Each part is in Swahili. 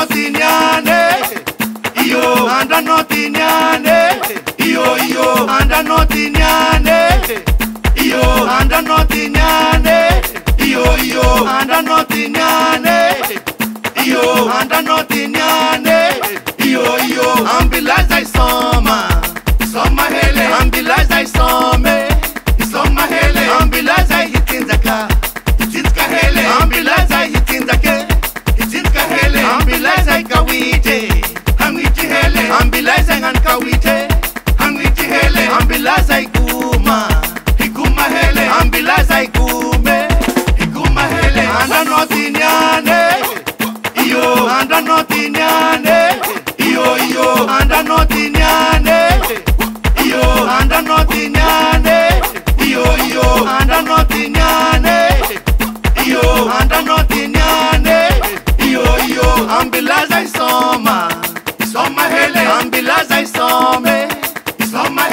notinyane, iyo anda notinyane, iyo anda notinyane, iyo anda notinyane, iyo anda notinyane, iyo anda notinyane, iyo ambilaza isoma hele, ambilaza isome isoma hele, ambilaza hitinzaka hele, ambilaza hitinzake hele, ambilaza ikawite hangwiti hele, ambilaza ngankawite hangwiti hele, ambilaza iguma hele, ambilaza iguma hele, anda notinyane, iyo anda notinyane, iyo anda notinyane, iyo anda notinyane, iyo anda notinyane, iyo anda notinyane, iyo ambilaza isoma hele, ambilaza isome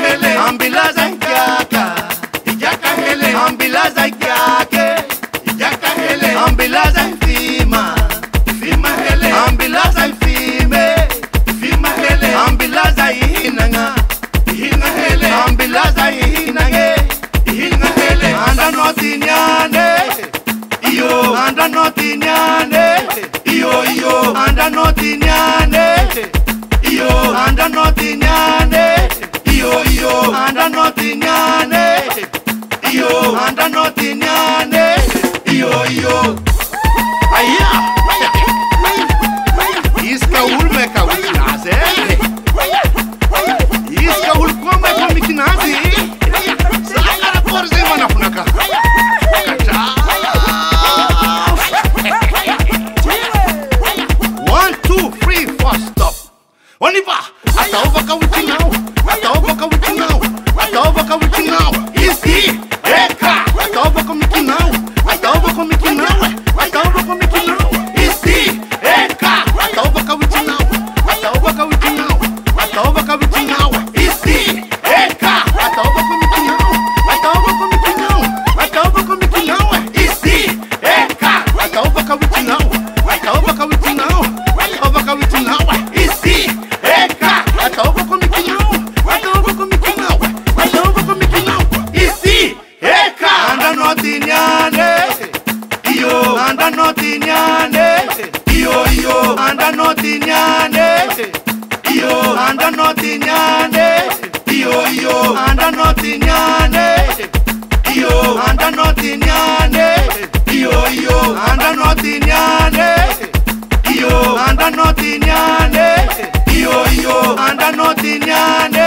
hele, ambilaza ijaka hele, ambilaza ijaka hele, ambilaza ifima hele, ambilaza ifima hele, ambilaza ihinanga hele, ambilaza ihinanga hele, anda notinyane, iyo anda notinyane, iyo anda notinyane, iyo anda notinyane, iyo anda notinyane, iyo anda notinyane, iyo aya iska ulme ka wikinaze, iska ulkome ka wikinaze, sala porze mana funaka kacha 1 2 3 4 stop wanipa ataoba ka wikinao, ataoba ka wikinao, ataoba ka wikinao, isti eka ataoba ka wikinao, ataoba ka wikinao, ataoba ka wikinao, isti eka ataoba ka wikinao, ataoba ka wikinao, ataoba ka wikinao, isti eka ataoba ka wikinao, ataoba ka wikinao, ataoba ka wikinao, isti eka ataoba ka wikinao, ataoba ka wikinao, ataoba ka wikinao, isti eka ataoba ka wikinao, ataoba ka wikinao, ataoba ka wikinao, isti eka anda notinyane, iyo anda notinyane, iyo anda notinyane, iyo anda notinyane, iyo anda notinyane, iyo anda notinyane, iyo anda notinyane, iyo anda notinyane, iyo anda notinyane.